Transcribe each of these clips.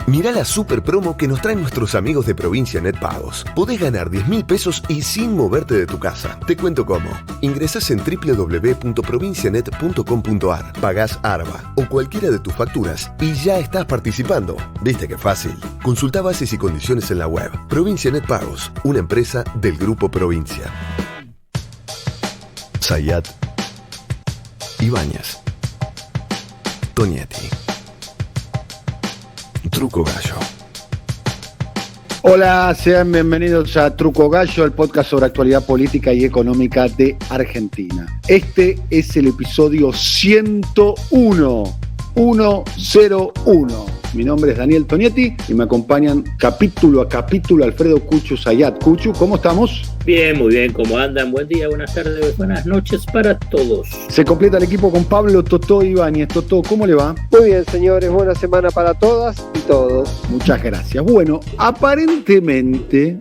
Mirá la super promo que nos traen nuestros amigos de Provincia Net Pagos. Podés ganar 10.000 pesos y sin moverte de tu casa. Te cuento cómo. Ingresás en www.provincianet.com.ar, pagás ARBA o cualquiera de tus facturas y ya estás participando. ¿Viste qué fácil? Consultá bases y condiciones en la web. Provincia Net Pagos, una empresa del Grupo Provincia. Zayat, Ibáñez, Tonietti. Truco Gallo. Hola, sean bienvenidos a Truco Gallo, el podcast sobre actualidad política y económica de Argentina. Este es el episodio 101. Mi nombre es Daniel Tonietti y me acompañan capítulo a capítulo Alfredo Cuchu Zayat. Cuchu, ¿cómo estamos? Bien, muy bien, ¿cómo andan? Buen día, buenas tardes, buenas noches para todos. Se completa el equipo con Pablo Totó Ibáñez. Totó, ¿cómo le va? Muy bien, señores, buena semana para todas y todos. Muchas gracias. Bueno, aparentemente,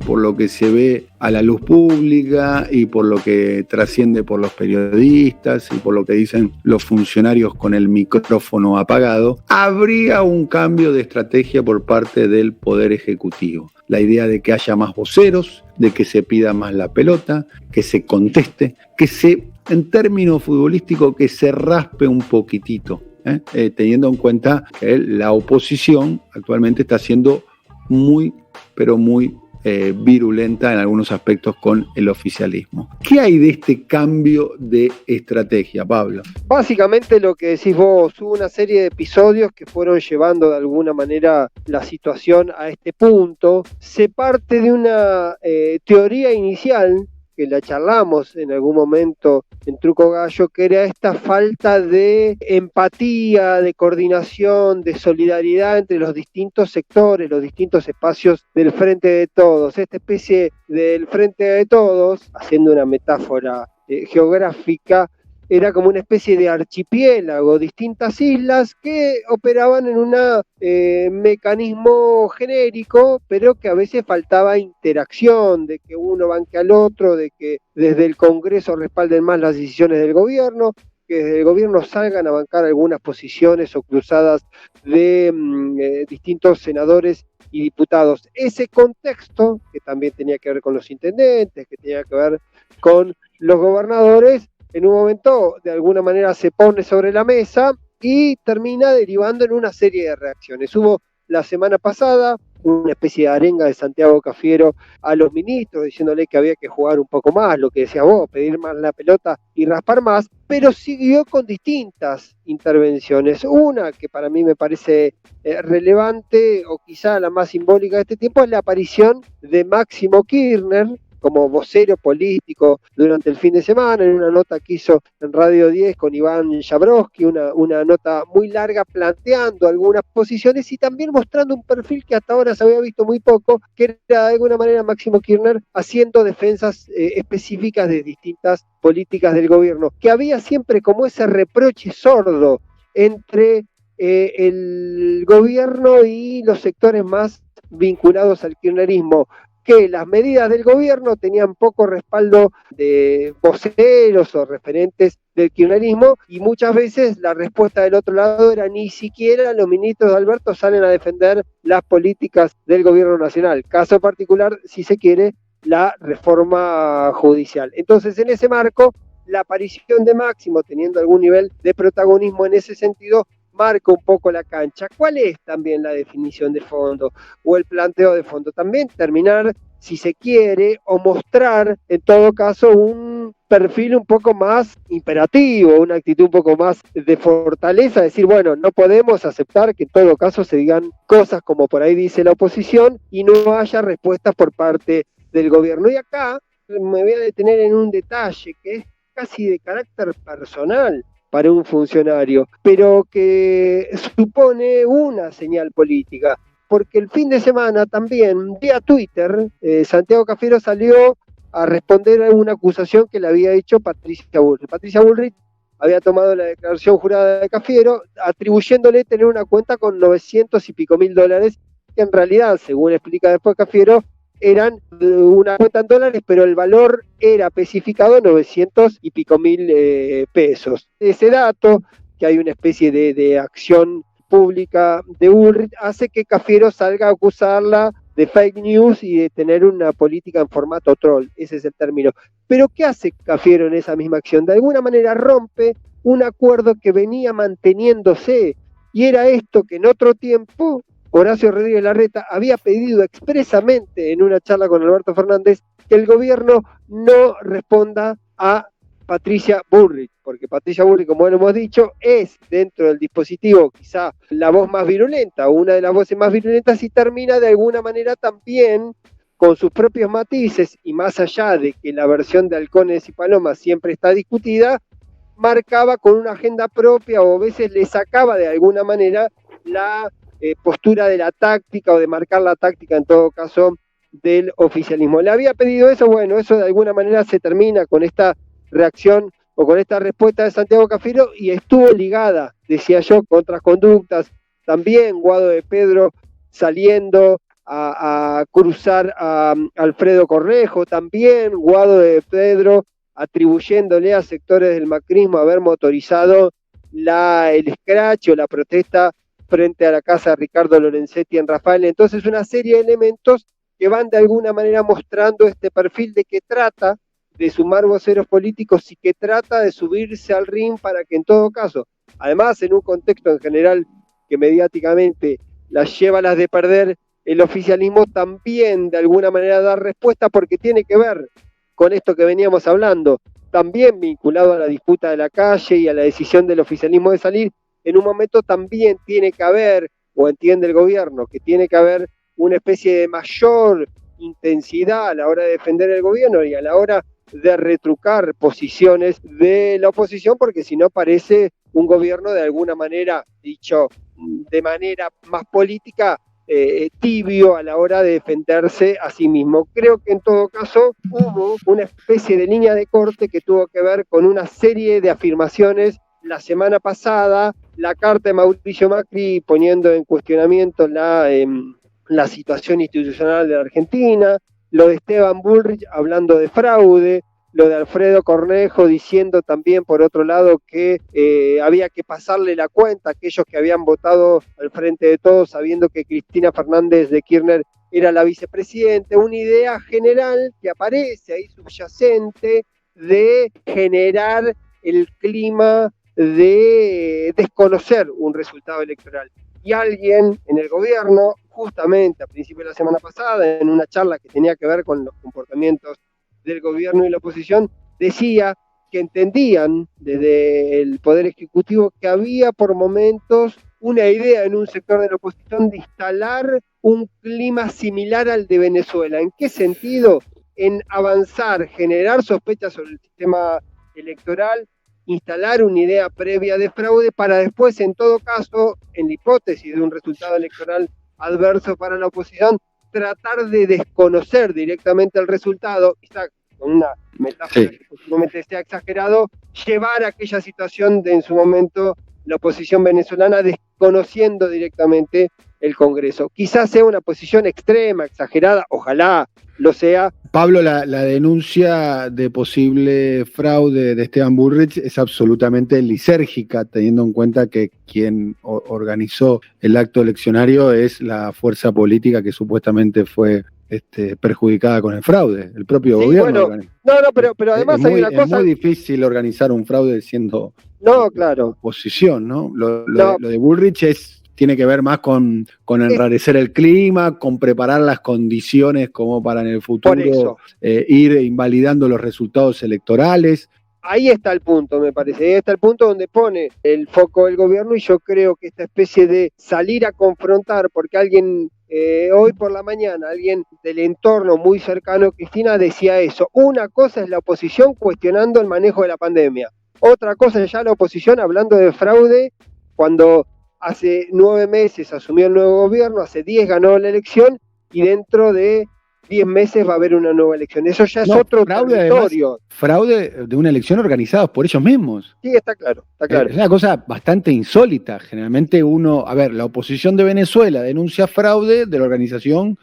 por lo que se ve a la luz pública y por lo que trasciende por los periodistas y por lo que dicen los funcionarios con el micrófono apagado, habría un cambio de estrategia por parte del Poder Ejecutivo. La idea de que haya más voceros, de que se pida más la pelota, que se conteste, que se, en términos futbolísticos, que se raspe un poquitito, teniendo en cuenta que la oposición actualmente está siendo muy, pero muy virulenta en algunos aspectos con el oficialismo. ¿Qué hay de este cambio de estrategia, Pablo? Básicamente lo que decís vos, hubo una serie de episodios que fueron llevando de alguna manera la situación a este punto. Se parte de una teoría inicial que la charlamos en algún momento en Truco Gallo, que era esta falta de empatía, de coordinación, de solidaridad entre los distintos sectores, los distintos espacios del Frente de Todos. Esta especie del Frente de Todos, haciendo una metáfora geográfica, era como una especie de archipiélago, distintas islas que operaban en un mecanismo genérico, pero que a veces faltaba interacción, de que uno banque al otro, de que desde el Congreso respalden más las decisiones del gobierno, que desde el gobierno salgan a bancar algunas posiciones o cruzadas de distintos senadores y diputados. Ese contexto, que también tenía que ver con los intendentes, que tenía que ver con los gobernadores, en un momento de alguna manera se pone sobre la mesa y termina derivando en una serie de reacciones. Hubo la semana pasada una especie de arenga de Santiago Cafiero a los ministros diciéndole que había que jugar un poco más, lo que decías vos, pedir más la pelota y raspar más, pero siguió con distintas intervenciones. Una que para mí me parece relevante o quizá la más simbólica de este tiempo es la aparición de Máximo Kirchner como vocero político durante el fin de semana, en una nota que hizo en Radio 10 con Iván Jabrowski, una nota muy larga planteando algunas posiciones y también mostrando un perfil que hasta ahora se había visto muy poco, que era de alguna manera Máximo Kirchner haciendo defensas específicas de distintas políticas del gobierno, que había siempre como ese reproche sordo entre el gobierno y los sectores más vinculados al kirchnerismo, que las medidas del gobierno tenían poco respaldo de voceros o referentes del kirchnerismo y muchas veces la respuesta del otro lado era ni siquiera los ministros de Alberto salen a defender las políticas del gobierno nacional. Caso particular, si se quiere, la reforma judicial. Entonces, en ese marco, la aparición de Máximo, teniendo algún nivel de protagonismo en ese sentido, marca un poco la cancha. ¿Cuál es también la definición de fondo o el planteo de fondo? También terminar, si se quiere, o mostrar en todo caso un perfil un poco más imperativo, una actitud un poco más de fortaleza, decir, bueno, no podemos aceptar que en todo caso se digan cosas como por ahí dice la oposición y no haya respuestas por parte del gobierno. Y acá me voy a detener en un detalle que es casi de carácter personal para un funcionario, pero que supone una señal política, porque el fin de semana también, vía Twitter, Santiago Cafiero salió a responder a una acusación que le había hecho Patricia Bullrich. Patricia Bullrich había tomado la declaración jurada de Cafiero, atribuyéndole tener una cuenta con 900 y pico mil dólares, que en realidad, según explica después Cafiero, eran una cuenta en dólares, pero el valor era especificado 900 y pico mil pesos. Ese dato, que hay una especie de acción pública de Bullrich hace que Cafiero salga a acusarla de fake news y de tener una política en formato troll, ese es el término. Pero ¿qué hace Cafiero en esa misma acción? De alguna manera rompe un acuerdo que venía manteniéndose, y era esto que en otro tiempo Horacio Rodríguez Larreta había pedido expresamente en una charla con Alberto Fernández, que el gobierno no responda a Patricia Bullrich, porque Patricia Bullrich, como hemos dicho, es dentro del dispositivo quizá la voz más virulenta, una de las voces más virulentas, y termina de alguna manera también con sus propios matices, y más allá de que la versión de Halcones y Palomas siempre está discutida, marcaba con una agenda propia, o a veces le sacaba de alguna manera la postura de la táctica, o de marcar la táctica en todo caso del oficialismo. Le había pedido eso, bueno, eso de alguna manera se termina con esta reacción o con esta respuesta de Santiago Cafiero, y estuvo ligada, decía yo, con otras conductas. También Guado de Pedro saliendo a cruzar a Alfredo Cornejo, también Guado de Pedro atribuyéndole a sectores del macrismo haber motorizado el escrache o la protesta frente a la casa de Ricardo Lorenzetti en Rafael. Entonces, una serie de elementos que van de alguna manera mostrando este perfil de que trata de sumar voceros políticos y que trata de subirse al ring para que en todo caso, además en un contexto en general que mediáticamente las lleva a las de perder, el oficialismo también de alguna manera da respuesta, porque tiene que ver con esto que veníamos hablando, también vinculado a la disputa de la calle y a la decisión del oficialismo de salir. En un momento también tiene que haber, o entiende el gobierno, que tiene que haber una especie de mayor intensidad a la hora de defender el gobierno y a la hora de retrucar posiciones de la oposición, porque si no parece un gobierno de alguna manera, dicho de manera más política, tibio a la hora de defenderse a sí mismo. Creo que en todo caso hubo una especie de línea de corte que tuvo que ver con una serie de afirmaciones la semana pasada, la carta de Mauricio Macri poniendo en cuestionamiento la situación institucional de la Argentina, lo de Esteban Bullrich hablando de fraude, lo de Alfredo Cornejo diciendo también, por otro lado, que había que pasarle la cuenta a aquellos que habían votado al Frente de Todos, sabiendo que Cristina Fernández de Kirchner era la vicepresidenta. Una idea general que aparece ahí subyacente de generar el clima de desconocer un resultado electoral. Y alguien en el gobierno, justamente a principios de la semana pasada, en una charla que tenía que ver con los comportamientos del gobierno y la oposición, decía que entendían desde el Poder Ejecutivo que había por momentos una idea en un sector de la oposición de instalar un clima similar al de Venezuela. ¿En qué sentido? En avanzar, generar sospechas sobre el sistema electoral, instalar una idea previa de fraude para después, en todo caso, en la hipótesis de un resultado electoral adverso para la oposición, tratar de desconocer directamente el resultado, quizá con una metáfora que posiblemente sea exagerado, llevar a aquella situación de en su momento la oposición venezolana desconociendo directamente el Congreso. Quizás sea una posición extrema, exagerada, ojalá lo sea. Pablo, la denuncia de posible fraude de Esteban Bullrich es absolutamente lisérgica, teniendo en cuenta que quien organizó el acto eleccionario es la fuerza política que supuestamente fue perjudicada con el fraude, el propio gobierno. Bueno, pero además hay una cosa. Es muy difícil organizar un fraude siendo oposición, ¿no? Lo de Bullrich tiene que ver más con enrarecer el clima, con preparar las condiciones como para en el futuro ir invalidando los resultados electorales. Ahí está el punto, me parece. Ahí está el punto donde pone el foco del gobierno, y yo creo que esta especie de salir a confrontar, porque alguien, hoy por la mañana, alguien del entorno muy cercano a Cristina decía eso. Una cosa es la oposición cuestionando el manejo de la pandemia. Otra cosa es ya la oposición hablando de fraude cuando hace 9 meses asumió el nuevo gobierno, hace 10 ganó la elección, y dentro de 10 meses va a haber una nueva elección. Eso ya es otro territorio. Además, fraude de una elección organizada por ellos mismos. Sí, está claro. Es una cosa bastante insólita. Generalmente la oposición de Venezuela denuncia fraude de la organización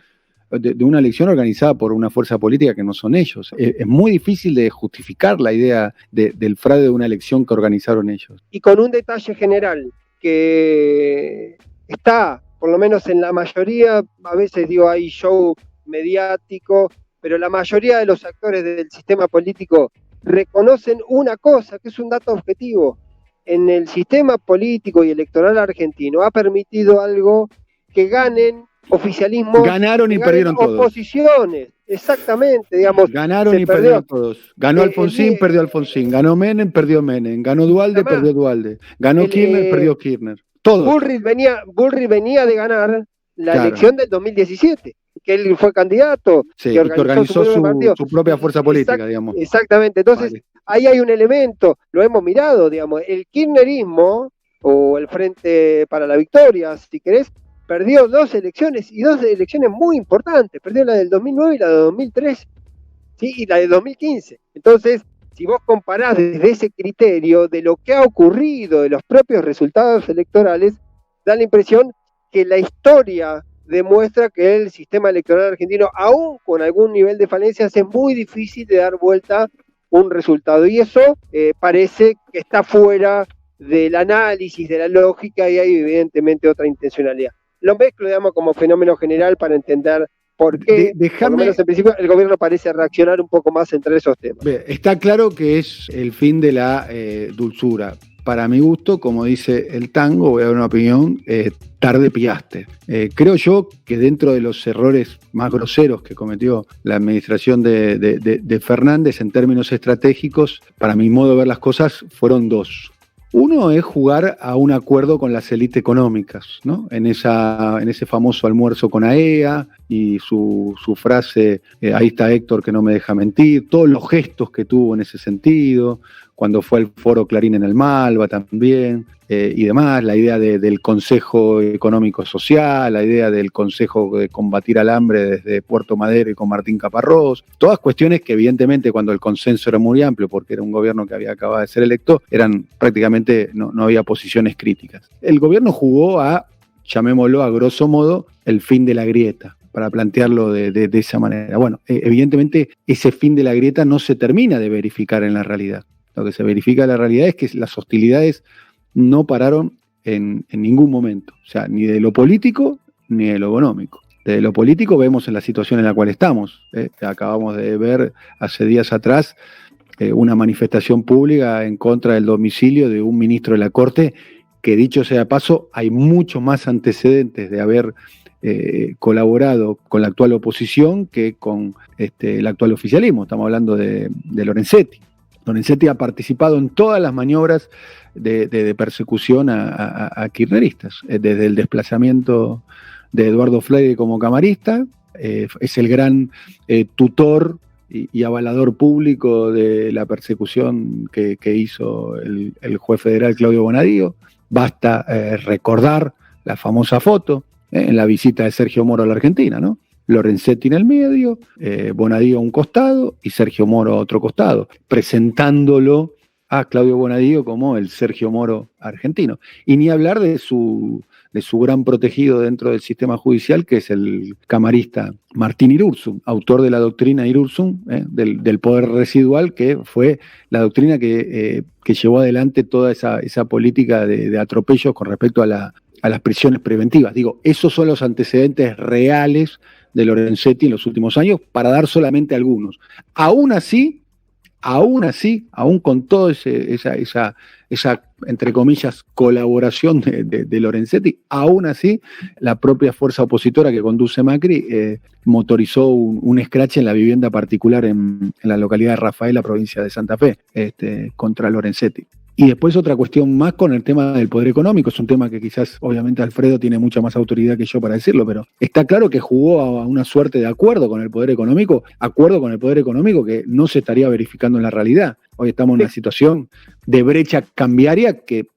de una elección organizada por una fuerza política que no son ellos. Es muy difícil de justificar la idea del fraude de una elección que organizaron ellos. Y con un detalle general, que está, por lo menos en la mayoría, a veces digo hay show mediático, pero la mayoría de los actores del sistema político reconocen una cosa, que es un dato objetivo. En el sistema político y electoral argentino ha permitido algo que ganen oficialismos. Ganaron y perdieron todos. Oposiciones, exactamente, digamos. Ganaron y perdieron todos. Ganó Alfonsín, perdió Alfonsín. Ganó Menem, perdió Menem. Ganó Duhalde, perdió Duhalde. Ganó Kirchner, perdió Kirchner. Todos. Bullrich venía de ganar la elección del 2017, que él fue candidato, sí, que organizó su propia fuerza política, digamos. Exactamente, entonces ahí hay un elemento, lo hemos mirado, digamos, el kirchnerismo, o el Frente para la Victoria, si querés, perdió dos elecciones muy importantes, perdió la del 2009 y la de 2003, ¿sí? Y la de 2015. Entonces, si vos comparás desde ese criterio de lo que ha ocurrido, de los propios resultados electorales, da la impresión que la historia demuestra que el sistema electoral argentino, aún con algún nivel de falencias, es muy difícil de dar vuelta un resultado. Y eso parece que está fuera del análisis, de la lógica, y hay evidentemente otra intencionalidad. Lo mezclo, digamos, como fenómeno general para entender por qué, por lo menos en principio, el gobierno parece reaccionar un poco más entre esos temas. Está claro que es el fin de la dulzura. Para mi gusto, como dice el tango, voy a dar una opinión, tarde pillaste. Creo yo que dentro de los errores más groseros que cometió la administración de Fernández en términos estratégicos, para mi modo de ver las cosas, fueron dos. Uno es jugar a un acuerdo con las élites económicas, ¿no? En ese famoso almuerzo con AEA y su frase, ahí está Héctor que no me deja mentir, todos los gestos que tuvo en ese sentido, cuando fue al foro Clarín en el Malva también, y demás, la idea del Consejo Económico Social, la idea del Consejo de Combatir al Hambre desde Puerto Madero y con Martín Caparrós, todas cuestiones que evidentemente cuando el consenso era muy amplio, porque era un gobierno que había acabado de ser electo, eran prácticamente, no había posiciones críticas. El gobierno jugó llamémoslo a grosso modo, el fin de la grieta, para plantearlo de esa manera. Bueno, evidentemente ese fin de la grieta no se termina de verificar en la realidad. Lo que se verifica en la realidad es que las hostilidades no pararon en ningún momento, o sea, ni de lo político ni de lo económico. De lo político vemos en la situación en la cual estamos. Acabamos de ver hace días atrás una manifestación pública en contra del domicilio de un ministro de la Corte, que dicho sea de paso, hay muchos más antecedentes de haber colaborado con la actual oposición que con el actual oficialismo. Estamos hablando de Lorenzetti. Lorenzetti ha participado en todas las maniobras de persecución a kirchneristas, desde el desplazamiento de Eduardo Freire como camarista, es el gran tutor y avalador público de la persecución que hizo el juez federal Claudio Bonadío. Basta recordar la famosa foto en la visita de Sergio Moro a la Argentina, ¿no? Lorenzetti en el medio, Bonadío a un costado y Sergio Moro a otro costado, presentándolo a Claudio Bonadío como el Sergio Moro argentino. Y ni hablar de su gran protegido dentro del sistema judicial, que es el camarista Martín Irurzun, autor de la doctrina Irurzun, del poder residual, que fue la doctrina que llevó adelante toda esa política de atropellos con respecto a las prisiones preventivas. Digo, esos son los antecedentes reales de Lorenzetti en los últimos años, para dar solamente algunos. Aún así, aún con toda esa entre comillas, colaboración de Lorenzetti, aún así, la propia fuerza opositora que conduce Macri motorizó un escrache en la vivienda particular en la localidad de Rafaela, provincia de Santa Fe, contra Lorenzetti. Y después otra cuestión más con el tema del poder económico, es un tema que quizás obviamente Alfredo tiene mucha más autoridad que yo para decirlo, pero está claro que jugó a una suerte de acuerdo con el poder económico que no se estaría verificando en la realidad. Hoy estamos en una situación de brecha cambiaria que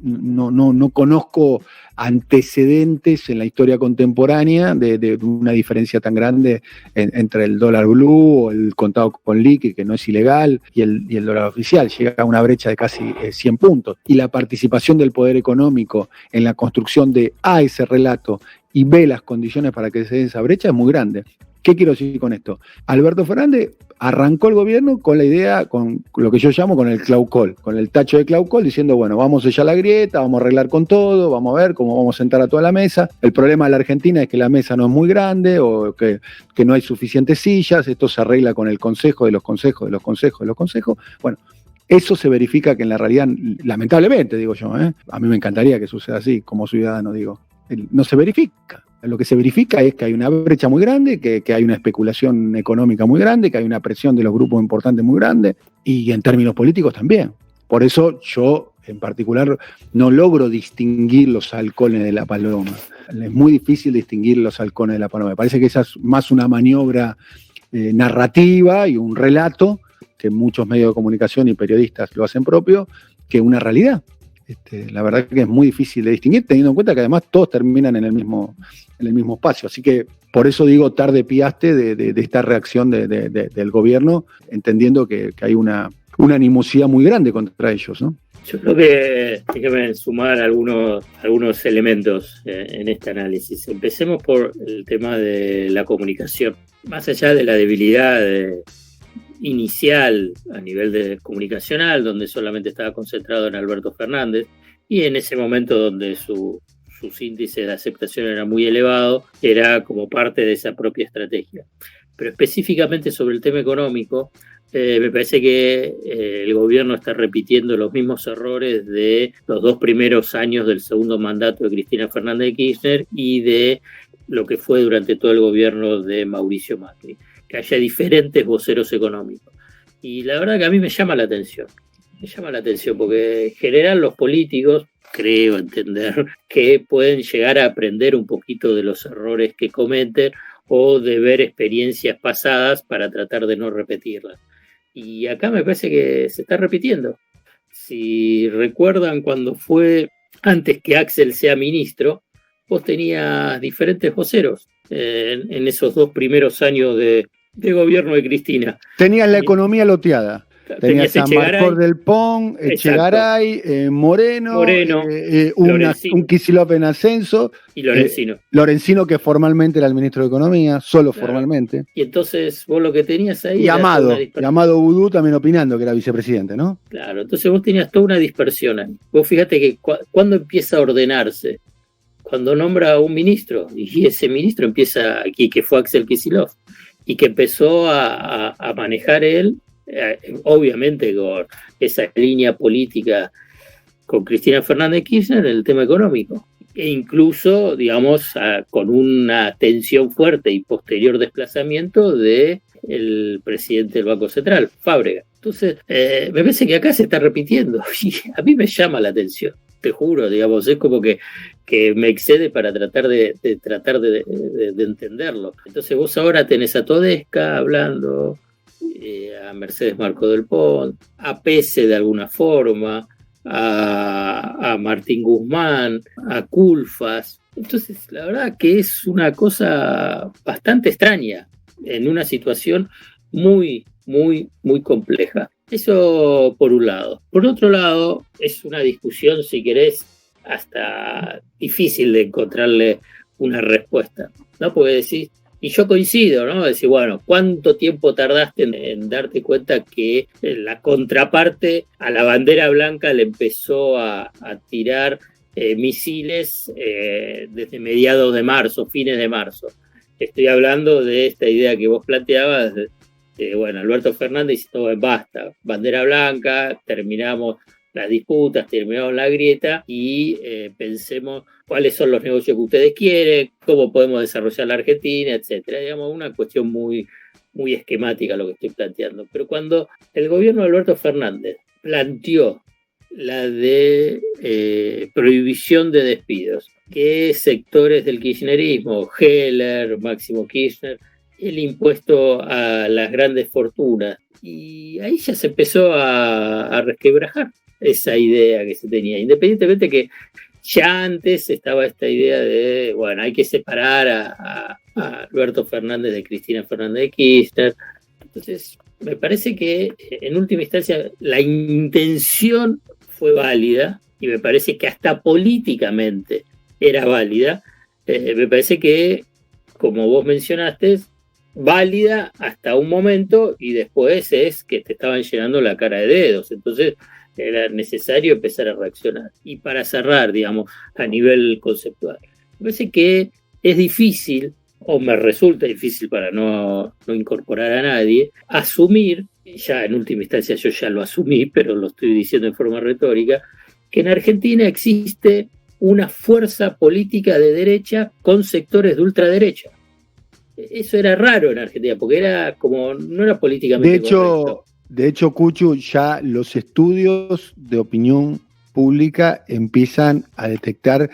no conozco antecedentes en la historia contemporánea de una diferencia tan grande entre el dólar blue o el contado con liqui, que no es ilegal, y el dólar oficial. Llega a una brecha de casi 100 puntos. Y la participación del poder económico en la construcción de ese relato y B, las condiciones para que se dé esa brecha es muy grande. ¿Qué quiero decir con esto? Alberto Fernández arrancó el gobierno con la idea, con lo que yo llamo con el claucol, con el tacho de claucol, diciendo, bueno, vamos a sellar la grieta, vamos a arreglar con todo, vamos a ver cómo vamos a sentar a toda la mesa. El problema de la Argentina es que la mesa no es muy grande o que no hay suficientes sillas, esto se arregla con el consejo de los consejos, de los consejos, de los consejos. Bueno, eso se verifica que en la realidad, lamentablemente, digo yo, a mí me encantaría que suceda así, como ciudadano, digo, no se verifica. Lo que se verifica es que hay una brecha muy grande, que hay una especulación económica muy grande, que hay una presión de los grupos importantes muy grande, y en términos políticos también. Por eso yo, en particular, no logro distinguir los halcones de la paloma. Es muy difícil distinguir los halcones de la paloma. Me parece que esa es más una maniobra narrativa y un relato, que muchos medios de comunicación y periodistas lo hacen propio, que una realidad. La verdad que es muy difícil de distinguir, teniendo en cuenta que además todos terminan en el mismo espacio. Así que por eso digo, tarde piaste de esta reacción del gobierno, entendiendo que hay una animosidad muy grande contra ellos, ¿no? Yo creo que déjame sumar algunos elementos en este análisis. Empecemos por el tema de la comunicación. Más allá de la debilidad inicial a nivel comunicacional, donde solamente estaba concentrado en Alberto Fernández, y en ese momento donde sus índices de aceptación eran muy elevados, era como parte de esa propia estrategia. Pero específicamente sobre el tema económico, me parece que el gobierno está repitiendo los mismos errores de los 2 primeros años del segundo mandato de Cristina Fernández de Kirchner y de lo que fue durante todo el gobierno de Mauricio Macri, que haya diferentes voceros económicos. Y la verdad que a mí me llama la atención porque en general los políticos, creo entender, que pueden llegar a aprender un poquito de los errores que cometen o de ver experiencias pasadas para tratar de no repetirlas. Y acá me parece que se está repitiendo. Si recuerdan cuando fue antes que Axel sea ministro, vos tenías diferentes voceros en esos 2 primeros años de gobierno de Cristina. Tenías la economía loteada. Tenías a Marcos del Pon, Echegaray, Moreno, un Kicillof en ascenso. Y Lorenzino. Lorenzino, que formalmente era el ministro de Economía, solo formalmente. Y entonces vos lo que tenías ahí... Y Amado Vudú también opinando, que era vicepresidente, ¿no? Claro, entonces vos tenías toda una dispersión ahí. Vos fíjate que cuando empieza a ordenarse, cuando nombra a un ministro, y ese ministro empieza aquí, que fue Axel Kicillof, y que empezó a manejar él, obviamente con esa línea política con Cristina Fernández de Kirchner en el tema económico, e incluso, digamos, con una tensión fuerte y posterior desplazamiento del presidente del Banco Central, Fábrega. Entonces, me parece que acá se está repitiendo y a mí me llama la atención, te juro, digamos, es como que me excede para tratar de entenderlo. Entonces vos ahora tenés a Todesca hablando, a Mercedes Marco del Pont, a Pese de alguna forma, a Martín Guzmán, a Culfas. Entonces, la verdad que es una cosa bastante extraña en una situación muy, muy, muy compleja. Eso por un lado. Por otro lado, es una discusión, si querés, hasta difícil de encontrarle una respuesta, ¿no? Porque decís, y yo coincido, ¿no? Decir, bueno, ¿cuánto tiempo tardaste en darte cuenta que la contraparte a la bandera blanca le empezó a tirar misiles desde mediados de marzo, fines de marzo? Estoy hablando de esta idea que vos planteabas, bueno, Alberto Fernández diciendo, basta, bandera blanca, terminamos las disputas, terminamos la grieta y pensemos cuáles son los negocios que ustedes quieren, cómo podemos desarrollar la Argentina, etcétera. Digamos, una cuestión muy, muy esquemática lo que estoy planteando. Pero cuando el gobierno de Alberto Fernández planteó la de prohibición de despidos, que sectores del kirchnerismo, Heller, Máximo Kirchner, el impuesto a las grandes fortunas, y ahí ya se empezó a resquebrajar esa idea que se tenía, independientemente que ya antes estaba esta idea de, bueno, hay que separar a Alberto Fernández de Cristina Fernández de Kirchner. Entonces, me parece que en última instancia la intención fue válida y me parece que hasta políticamente era válida. Me parece que, como vos mencionaste, válida hasta un momento y después es que te estaban llenando la cara de dedos. Entonces era necesario empezar a reaccionar. Y para cerrar, digamos, a nivel conceptual, me parece que es difícil, o me resulta difícil para no incorporar a nadie, asumir, ya en última instancia yo ya lo asumí, pero lo estoy diciendo en forma retórica, que en Argentina existe una fuerza política de derecha con sectores de ultraderecha. Eso era raro en Argentina, porque era como, no era políticamente correcto. De hecho, Cuchu, ya los estudios de opinión pública empiezan a detectar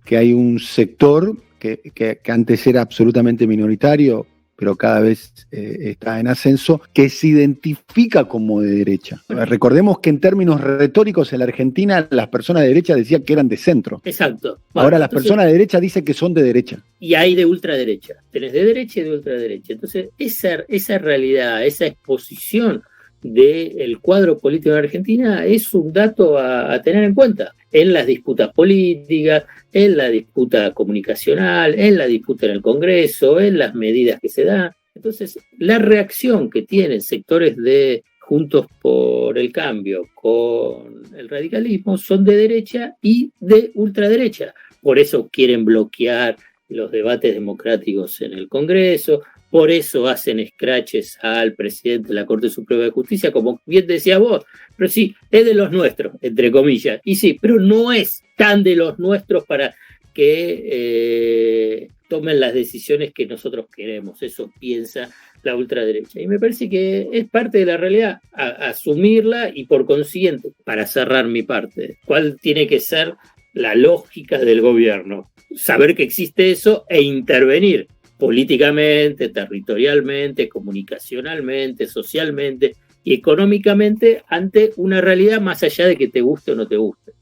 que hay un sector que antes era absolutamente minoritario, pero cada vez está en ascenso, que se identifica como de derecha. Recordemos que en términos retóricos en la Argentina las personas de derecha decían que eran de centro. Exacto. Bueno, ahora las personas de derecha dicen que son de derecha. Y hay de ultraderecha. Tenés de derecha y de ultraderecha. Entonces, esa realidad, esa exposición del cuadro político en Argentina es un dato a tener en cuenta en las disputas políticas, en la disputa comunicacional, en la disputa en el Congreso, en las medidas que se dan. Entonces, la reacción que tienen sectores de Juntos por el Cambio con el radicalismo son de derecha y de ultraderecha. Por eso quieren bloquear los debates democráticos en el Congreso, por eso hacen escraches al presidente de la Corte Suprema de Justicia, como bien decías vos, pero sí, es de los nuestros, entre comillas, y sí, pero no es tan de los nuestros para que tomen las decisiones que nosotros queremos, eso piensa la ultraderecha. Y me parece que es parte de la realidad, asumirla y por consiguiente, para cerrar mi parte, ¿cuál tiene que ser la lógica del gobierno? Saber que existe eso e intervenir políticamente, territorialmente, comunicacionalmente, socialmente y económicamente ante una realidad más allá de que te guste o no te guste.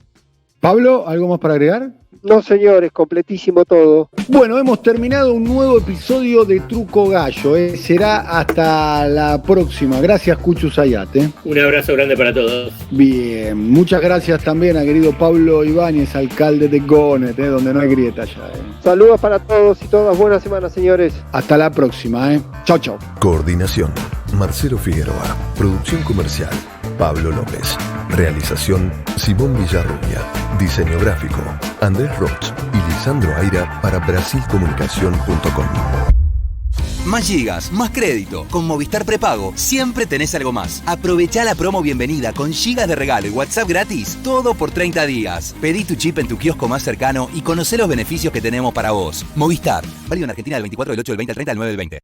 Pablo, ¿algo más para agregar? No, señores, completísimo todo. Bueno, hemos terminado un nuevo episodio de Truco Gallo. Será hasta la próxima. Gracias, Cuchu Zayat. Un abrazo grande para todos. Bien, muchas gracias también a querido Pablo Ibáñez, alcalde de Gonet, donde no hay grieta ya. Saludos para todos y todas. Buena semana, señores. Hasta la próxima. Chau, chau. Coordinación: Marcelo Figueroa. Producción comercial: Pablo López. Realización: Simón Villarrubia. Diseño gráfico: Andrés Roch y Lisandro Aira para brasilcomunicación.com. Más gigas, más crédito. Con Movistar Prepago siempre tenés algo más. Aprovechá la promo bienvenida con gigas de regalo y WhatsApp gratis, todo por 30 días. Pedí tu chip en tu kiosco más cercano y conocé los beneficios que tenemos para vos. Movistar. Válido en Argentina del 24 del 8 del 20 al 30 del 9 del 20.